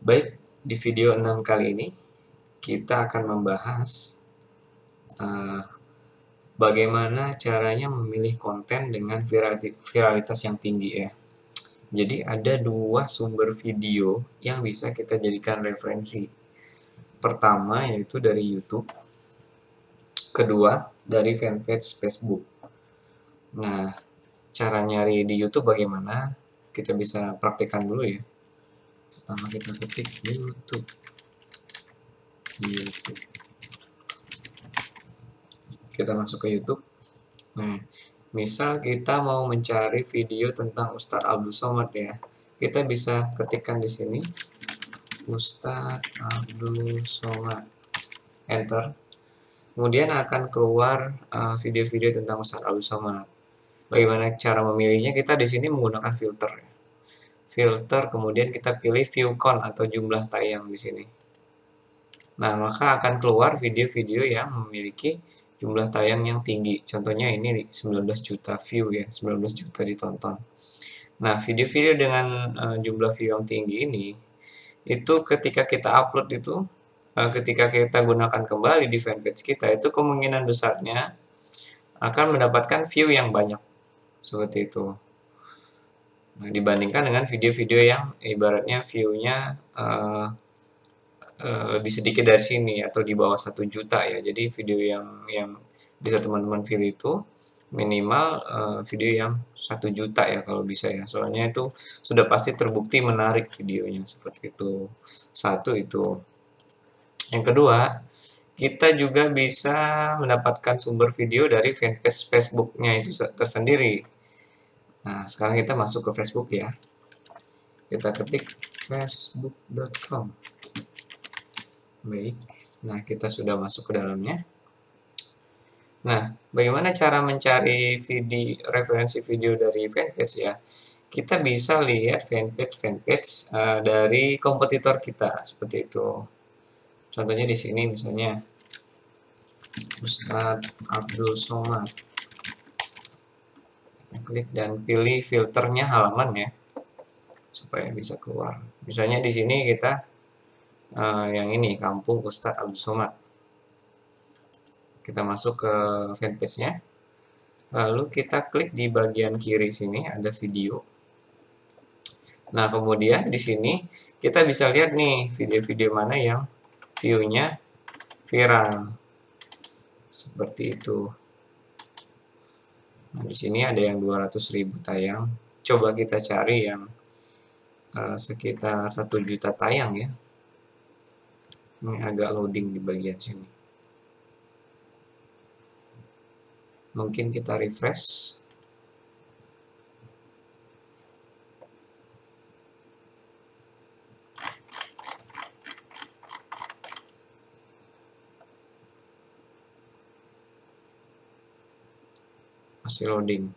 Baik, di video 6 kali ini kita akan membahas uh, bagaimana caranya memilih konten dengan viralitas yang tinggi ya. Jadi ada dua sumber video yang bisa kita jadikan referensi. Pertama yaitu dari YouTube, kedua dari fanpage Facebook. Nah, cara nyari di YouTube bagaimana? Kita bisa praktekkan dulu ya. Pertama kita ketik YouTube. Kita masuk ke YouTube. Nah, misal kita mau mencari video tentang Ustadz Abdul Somad ya, kita bisa ketikkan di sini Ustadz Abdul Somad, enter. Kemudian akan keluar video-video tentang Ustadz Abdul Somad. Bagaimana cara memilihnya? Kita di sini menggunakan filter. Filter, kemudian kita pilih view count atau jumlah tayang di sini. Nah, maka akan keluar video-video yang memiliki jumlah tayang yang tinggi. Contohnya ini 19 juta view ya, 19 juta ditonton. Nah, video-video dengan jumlah view yang tinggi ini, itu ketika kita upload itu, ketika kita gunakan kembali di fanpage kita, itu kemungkinan besarnya akan mendapatkan view yang banyak. Seperti itu. Nah, dibandingkan dengan video-video yang ibaratnya view-nya lebih sedikit dari sini atau di bawah 1 juta ya. Jadi video yang bisa teman-teman pilih itu minimal video yang 1 juta ya kalau bisa ya. Soalnya itu sudah pasti terbukti menarik videonya seperti itu. Satu itu. Yang kedua, kita juga bisa mendapatkan sumber video dari fanpage Facebook-nya itu tersendiri. Nah, sekarang kita masuk ke Facebook ya. Kita ketik facebook.com. Baik, nah kita sudah masuk ke dalamnya. Nah, bagaimana cara mencari referensi video dari fanpage ya? Kita bisa lihat fanpage dari kompetitor kita seperti itu. Contohnya di sini misalnya Ustadz Abdul Somad. Klik dan pilih filternya halaman ya, supaya bisa keluar. Misalnya di sini kita yang ini Kampung Ustadz Abdul Somad. Kita masuk ke fanpage-nya. Lalu kita klik di bagian kiri sini ada video. Nah, kemudian di sini kita bisa lihat nih video-video mana yang view-nya viral. Seperti itu. Nah, di sini ada yang 200.000 tayang. Coba kita cari yang sekitar 1 juta tayang ya. Ini agak loading di bagian sini. Mungkin kita refresh. Masih loading.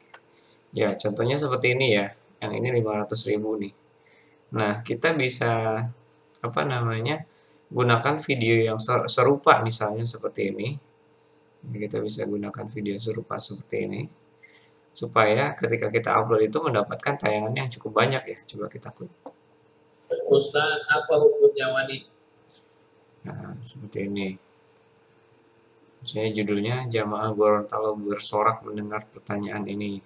Ya, contohnya seperti ini ya. Yang ini 500.000 nih. Nah, kita bisa gunakan video yang serupa misalnya seperti ini. Kita bisa gunakan video serupa seperti ini supaya ketika kita upload itu mendapatkan tayangan yang cukup banyak ya. Coba kita klik. Ustaz, apa hukumnya wanita? Nah, seperti ini. Saya judulnya Jamaah Gorontalo bersorak mendengar pertanyaan ini.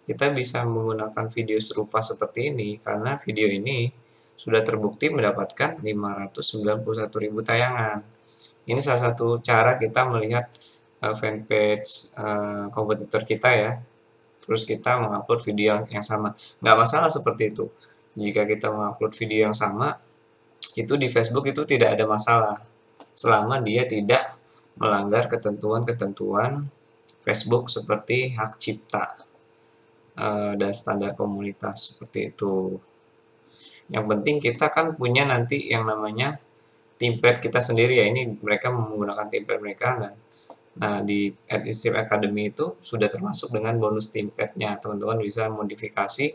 Kita bisa menggunakan video serupa seperti ini karena video ini sudah terbukti mendapatkan 591.000 tayangan. Ini salah satu cara kita melihat fanpage kompetitor kita ya. Terus kita mengupload video yang sama. Nggak masalah seperti itu. Jika kita mengupload video yang sama, itu di Facebook itu tidak ada masalah. Selama dia tidak melanggar ketentuan-ketentuan Facebook seperti hak cipta dan standar komunitas seperti itu. Yang penting kita kan punya nanti yang namanya template kita sendiri ya. Ini mereka menggunakan template mereka dan nah di AdStream Academy itu sudah termasuk dengan bonus template-nya. Teman-teman bisa modifikasi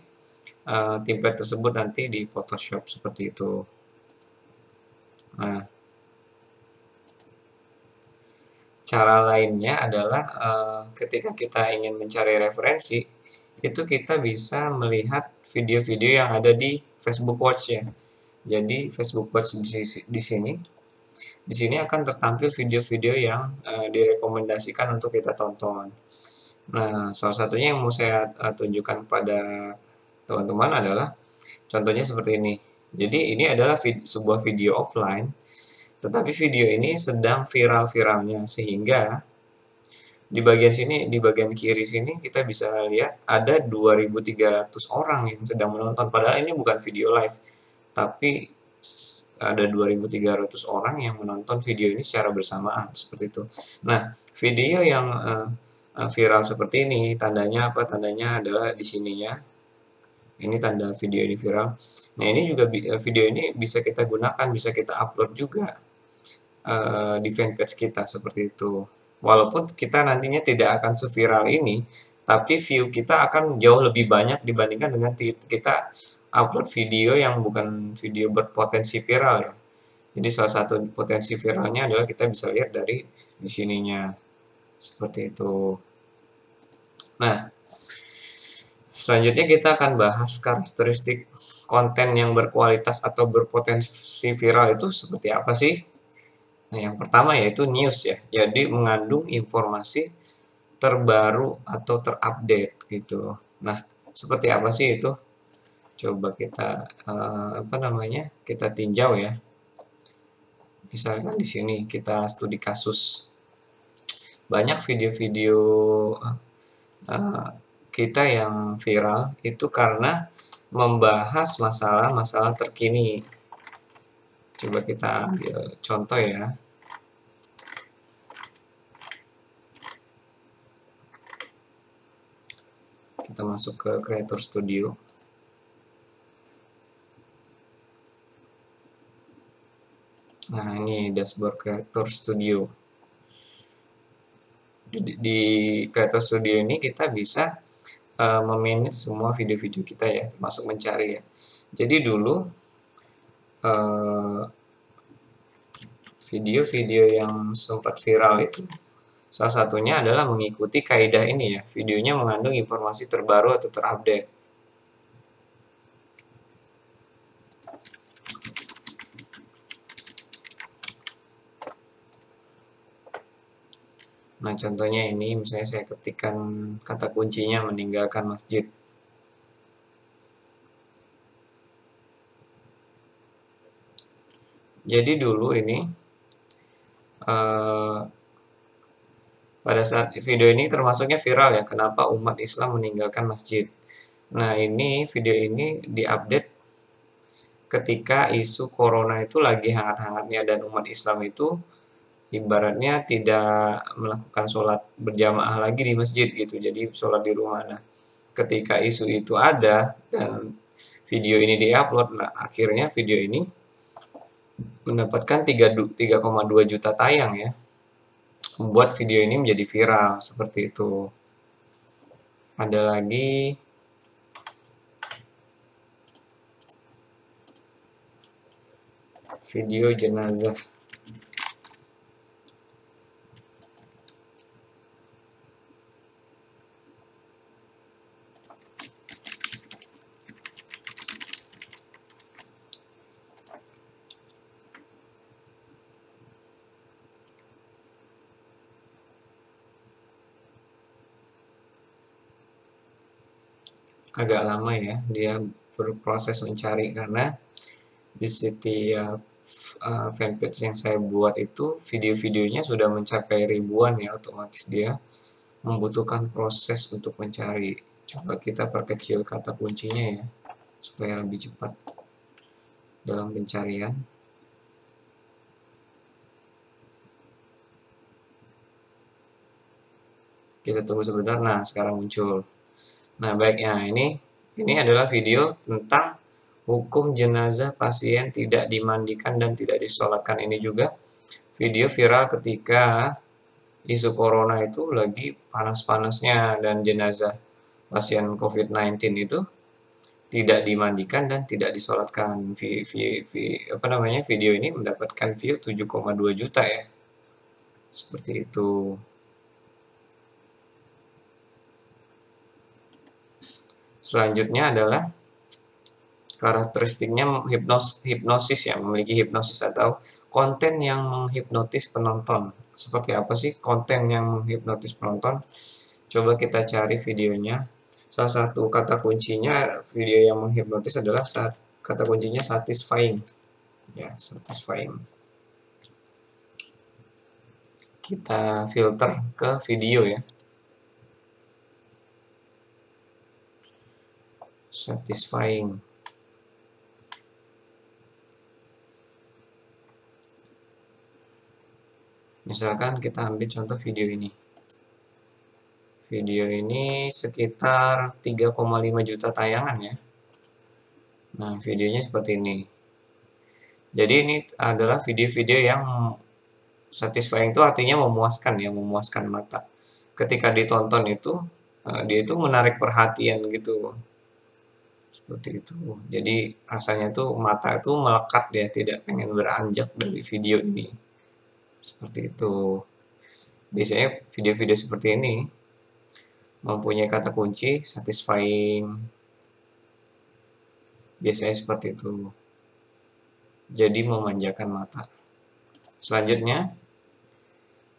template tersebut nanti di Photoshop seperti itu. Nah, cara lainnya adalah ketika kita ingin mencari referensi, itu kita bisa melihat video-video yang ada di Facebook Watch ya. Jadi Facebook Watch di sini akan tertampil video-video yang direkomendasikan untuk kita tonton. Nah, salah satunya yang mau saya tunjukkan pada teman-teman adalah contohnya seperti ini. Jadi ini adalah sebuah video offline, tetapi video ini sedang viral-viralnya, sehingga di bagian sini, di bagian kiri sini kita bisa lihat ada 2.300 orang yang sedang menonton. Padahal ini bukan video live, tapi ada 2.300 orang yang menonton video ini secara bersamaan, seperti itu. Nah, video yang viral seperti ini, tandanya apa? Tandanya adalah di sininya. Ini tanda video ini viral. Nah, ini juga video ini bisa kita gunakan, bisa kita upload juga di fanpage kita, seperti itu. Walaupun kita nantinya tidak akan seviral ini, tapi view kita akan jauh lebih banyak dibandingkan dengan kita upload video yang bukan video berpotensi viral ya. Jadi salah satu potensi viralnya adalah kita bisa lihat dari di sininya. Seperti itu. Nah, selanjutnya kita akan bahas karakteristik konten yang berkualitas atau berpotensi viral itu seperti apa sih? Nah, yang pertama yaitu news ya. Jadi mengandung informasi terbaru atau terupdate gitu. Nah, seperti apa sih itu? Coba kita Kita tinjau ya. Misalkan di sini kita studi kasus. Banyak video-video kita yang viral itu karena membahas masalah-masalah terkini. Coba kita ambil contoh ya. Kita masuk ke Creator Studio. Nah, ini dashboard Creator Studio. Di Creator Studio ini kita bisa memanage semua video-video kita ya, termasuk mencari ya. Jadi dulu video-video yang sempat viral itu salah satunya adalah mengikuti kaidah ini ya, videonya mengandung informasi terbaru atau terupdate. Nah, contohnya ini, misalnya saya ketikkan kata kuncinya meninggalkan masjid. Jadi dulu ini, pada saat video ini termasuknya viral ya, kenapa umat Islam meninggalkan masjid. Nah, ini video ini diupdate ketika isu corona itu lagi hangat-hangatnya dan umat Islam itu ibaratnya tidak melakukan sholat berjamaah lagi di masjid gitu, jadi sholat di rumah. Nah, ketika isu itu ada dan video ini diupload, nah akhirnya video ini mendapatkan 3,2 juta tayang ya, membuat video ini menjadi viral seperti itu. Ada lagi video jenazah. Agak lama ya dia berproses mencari, karena di setiap fanpage yang saya buat itu video-videonya sudah mencapai ribuan ya, otomatis dia membutuhkan proses untuk mencari. Coba kita perkecil kata kuncinya ya supaya lebih cepat dalam pencarian. Kita tunggu sebentar. Nah, sekarang muncul. Nah, baiknya ini adalah video tentang hukum jenazah pasien tidak dimandikan dan tidak disolatkan. Ini juga video viral ketika isu corona itu lagi panas-panasnya dan jenazah pasien COVID-19 itu tidak dimandikan dan tidak disolatkan. Video ini mendapatkan view 7,2 juta ya. Seperti itu. Selanjutnya adalah Karakteristiknya hipnosis ya, memiliki hipnosis atau konten yang menghipnotis penonton. Seperti apa sih konten yang menghipnotis penonton? Coba kita cari videonya. Salah satu kata kuncinya video yang menghipnotis adalah kata kuncinya satisfying. Ya, satisfying. Kita filter ke video ya. Satisfying. Misalkan kita ambil contoh video ini. Video ini sekitar 3,5 juta tayangan ya. Nah, videonya seperti ini. Jadi ini adalah video-video yang satisfying, itu artinya memuaskan ya, memuaskan mata. Ketika ditonton itu, dia itu menarik perhatian gitu. Seperti itu. Jadi rasanya tuh mata itu melekat, dia tidak pengen beranjak dari video ini. Seperti itu. Biasanya video-video seperti ini mempunyai kata kunci satisfying. Biasanya seperti itu. Jadi memanjakan mata. Selanjutnya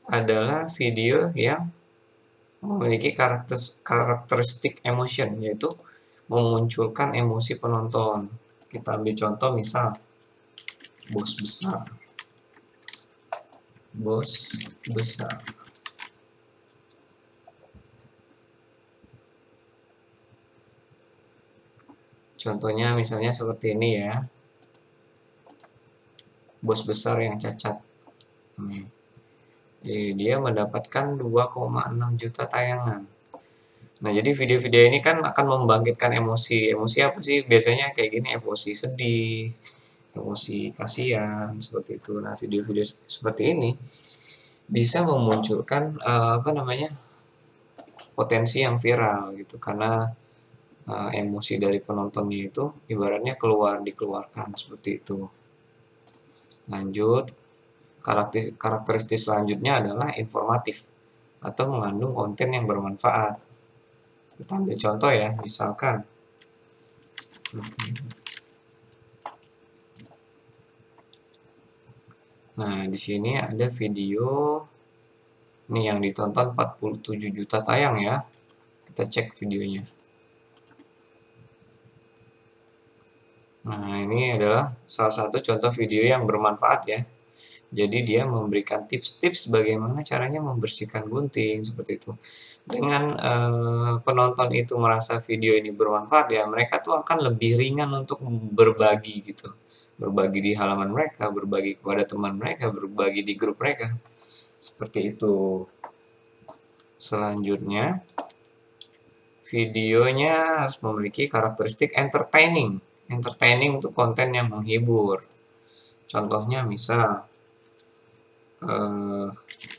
adalah video yang memiliki karakteristik emotion, yaitu memunculkan emosi penonton. Kita ambil contoh misal bos besar. Bos besar. Contohnya misalnya seperti ini ya. Bos besar yang cacat. Jadi dia mendapatkan 2,6 juta tayangan. Nah, jadi video-video ini kan akan membangkitkan emosi. Emosi apa sih? Biasanya kayak gini, emosi sedih, emosi kasihan, seperti itu. Nah, video-video seperti ini bisa memunculkan potensi yang viral gitu, karena emosi dari penontonnya itu ibaratnya dikeluarkan seperti itu. Lanjut, karakteristik selanjutnya adalah informatif atau mengandung konten yang bermanfaat. Kita ambil contoh ya, misalkan nah di sini ada video nih yang ditonton 47 juta tayang ya. Kita cek videonya. Nah, ini adalah salah satu contoh video yang bermanfaat ya. Jadi dia memberikan tips-tips bagaimana caranya membersihkan gunting seperti itu. Dengan penonton itu merasa video ini bermanfaat ya, mereka tuh akan lebih ringan untuk berbagi gitu. Berbagi di halaman mereka, berbagi kepada teman mereka, berbagi di grup mereka. Seperti itu. Selanjutnya, videonya harus memiliki karakteristik entertaining. Entertaining itu konten yang menghibur. Contohnya misal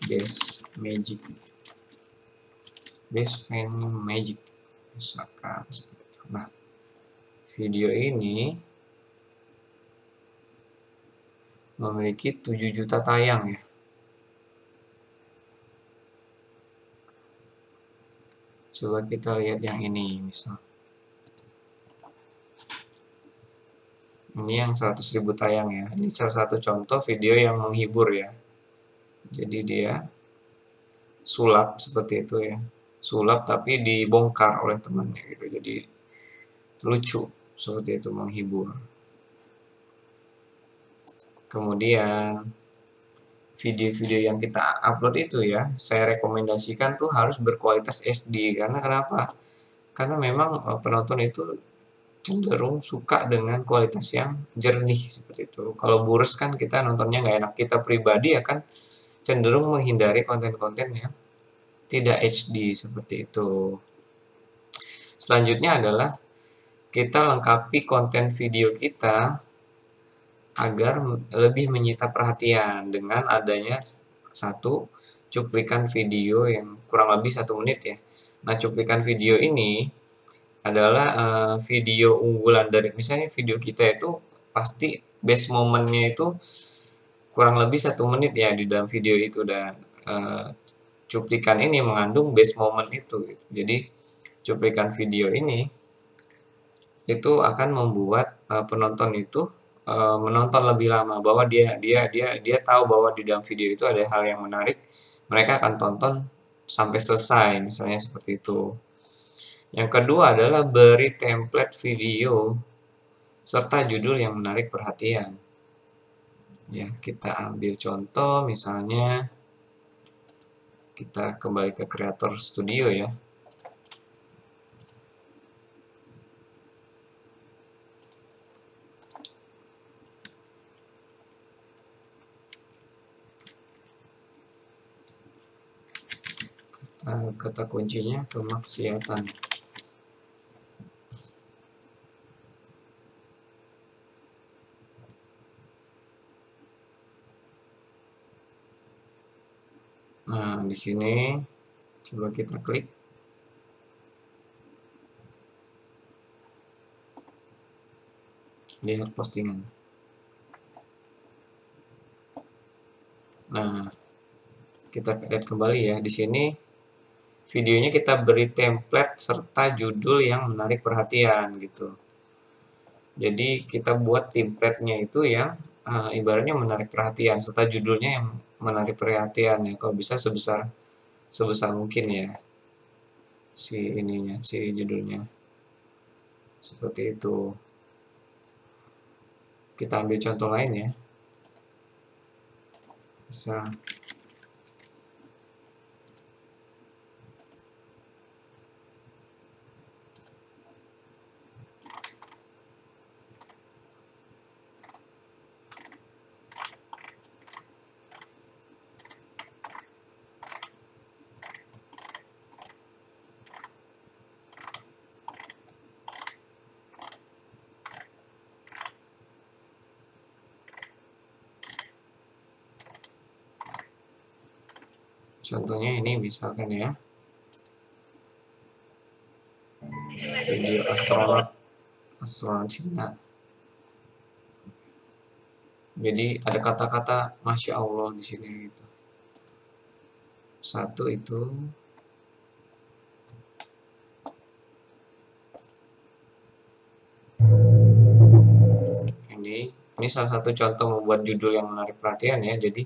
Best Fan Magic misalkan seperti itu. Nah, video ini memiliki 7 juta tayang ya. Coba kita lihat yang ini misal. Ini yang 100.000 tayang ya. Ini salah satu contoh video yang menghibur ya. Jadi dia sulap seperti itu ya. Sulap tapi dibongkar oleh temannya gitu. Jadi lucu seperti itu, menghibur. Kemudian video-video yang kita upload itu ya, saya rekomendasikan tuh harus berkualitas HD. Karena kenapa? Karena memang penonton itu cenderung suka dengan kualitas yang jernih seperti itu. Kalau burus kan kita nontonnya nggak enak. Kita pribadi akan cenderung menghindari konten-konten yang tidak HD seperti itu. Selanjutnya adalah kita lengkapi konten video kita agar lebih menyita perhatian dengan adanya satu cuplikan video yang kurang lebih 1 menit ya. Nah, cuplikan video ini adalah video unggulan dari misalnya video kita itu pasti best momennya itu kurang lebih 1 menit ya di dalam video itu, dan cuplikan ini mengandung best moment itu gitu. Jadi cuplikan video ini itu akan membuat penonton itu menonton lebih lama, bahwa dia tahu bahwa di dalam video itu ada hal yang menarik, mereka akan tonton sampai selesai, misalnya seperti itu. Yang kedua adalah beri template video serta judul yang menarik perhatian. Ya, kita ambil contoh, misalnya kita kembali ke Creator Studio ya. Kata kuncinya kemaksiatan. Nah, di sini coba kita klik. Lihat postingan. Nah, kita lihat kembali ya. Di sini videonya kita beri template serta judul yang menarik perhatian gitu. Jadi kita buat template-nya itu yang ibaratnya menarik perhatian serta judulnya yang menarik perhatian ya. Kalau bisa sebesar mungkin ya si judulnya. Seperti itu. Kita ambil contoh lain ya. Bisa contohnya ini misalkan ya, video astronot Cina. Jadi ada kata-kata Masya Allah di sini gitu. Satu itu ini salah satu contoh membuat judul yang menarik perhatian ya. Jadi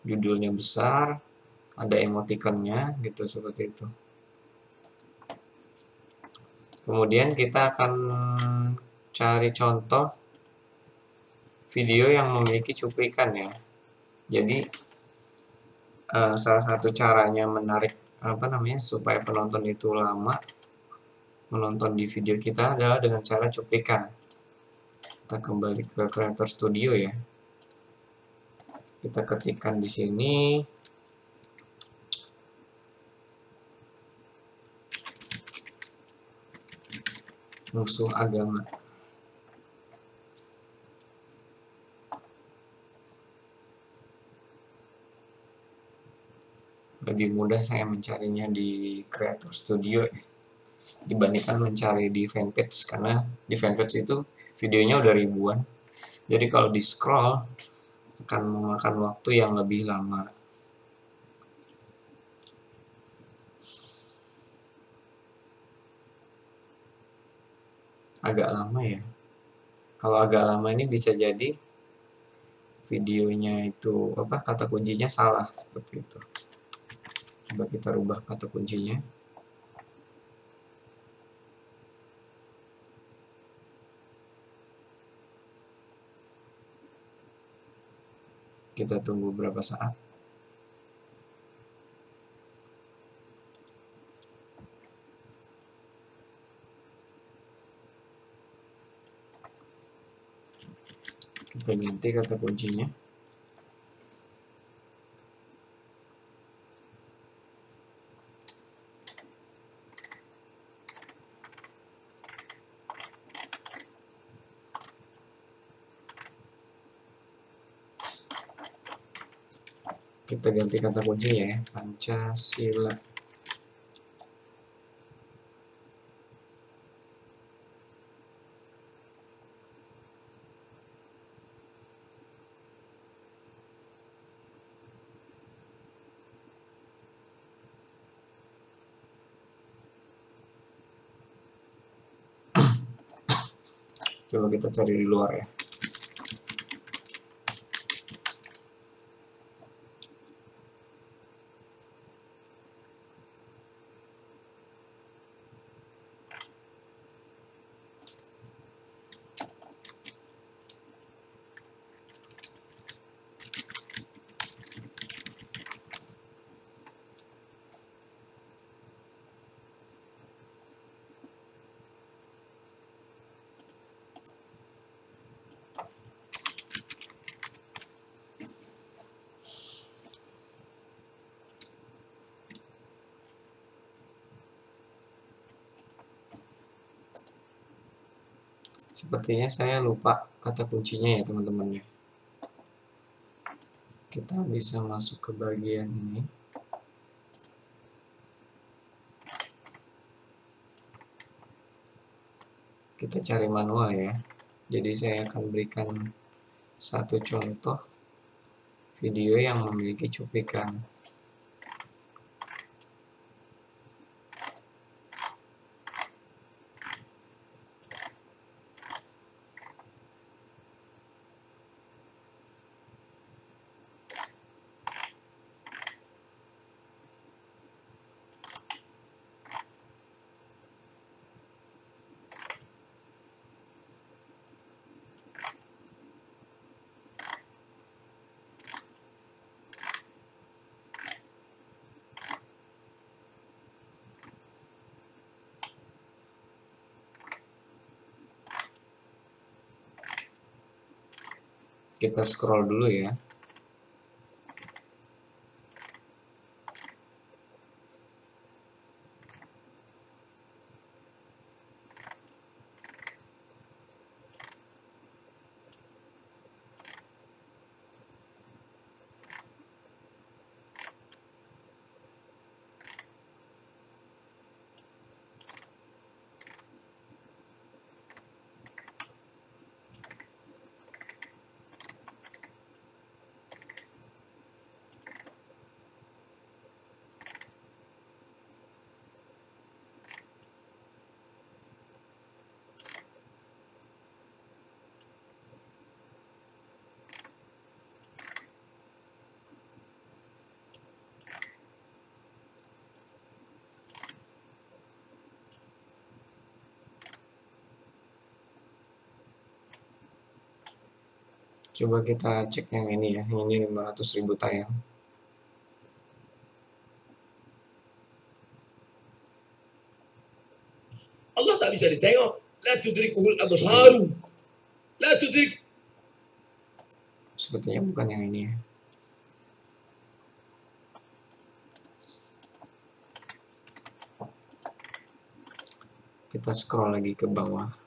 judulnya besar, ada emoticonnya gitu, seperti itu. Kemudian kita akan cari contoh video yang memiliki cuplikan ya. Jadi salah satu caranya menarik supaya penonton itu lama menonton di video kita adalah dengan cara cuplikan. Kita kembali ke Creator Studio ya. Kita ketikkan di sini musuh agama. Lebih mudah saya mencarinya di Creator Studio dibandingkan mencari di fanpage, karena di fanpage itu videonya udah ribuan. Jadi kalau di scroll akan memakan waktu yang lebih lama. Agak lama ya. Kalau agak lama ini bisa jadi videonya itu kata kuncinya salah, seperti itu. Coba kita rubah kata kuncinya. Kita tunggu beberapa saat. Kita ganti kata kuncinya. Kita ganti kata kuncinya ya, Pancasila. Coba kita cari di luar ya. Sepertinya saya lupa kata kuncinya ya teman-teman ya. Kita bisa masuk ke bagian ini. Kita cari manual ya. Jadi saya akan berikan satu contoh video yang memiliki cuplikan. Kita scroll dulu ya. Coba kita cek yang ini ya, yang ini 500.000 tayang. Allah tak bisa ditengok. La tudrikuhul absaru. La tudrik. Sepertinya bukan yang ini ya. Kita scroll lagi ke bawah.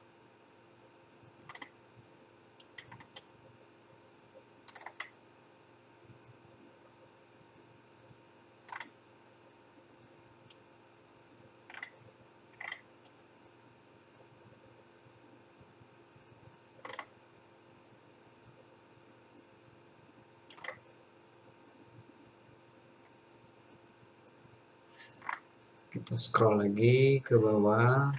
Kita scroll lagi ke bawah.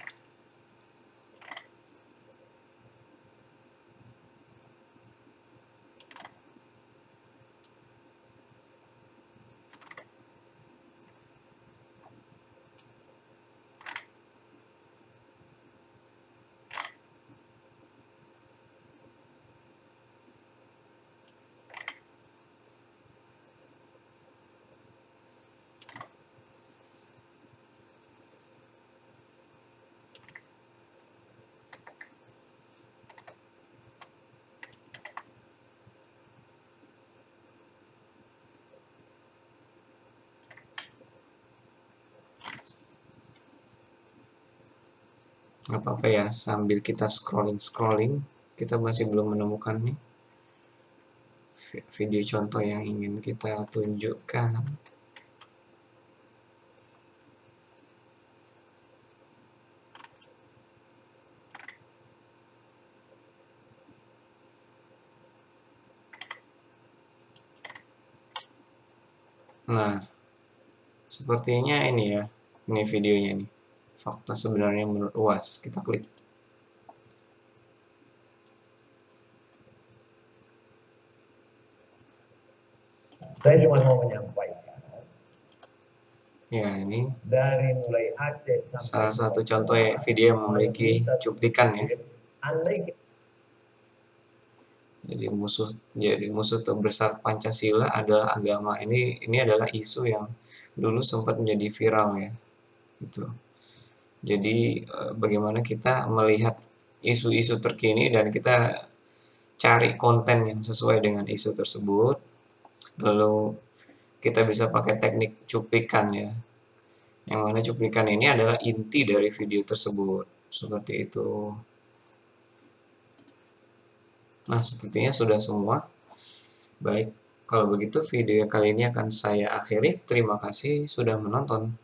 Nggak apa-apa ya, sambil kita scrolling, kita masih belum menemukan nih video contoh yang ingin kita tunjukkan. Nah, sepertinya ini ya, ini videonya nih. Fakta sebenarnya menurut UAS. Kita klik. Saya cuma mau menyampaikan. Ya, ini Dari mulai Aceh sampai salah satu contoh video yang memiliki cuplikan ya. Andai Jadi musuh terbesar Pancasila adalah agama. Ini adalah isu yang dulu sempat menjadi viral ya. Gitu. Jadi bagaimana kita melihat isu-isu terkini dan kita cari konten yang sesuai dengan isu tersebut. Lalu kita bisa pakai teknik cuplikan ya. Yang mana cuplikan ini adalah inti dari video tersebut. Seperti itu. Nah, sepertinya sudah semua. Baik, kalau begitu video kali ini akan saya akhiri. Terima kasih sudah menonton.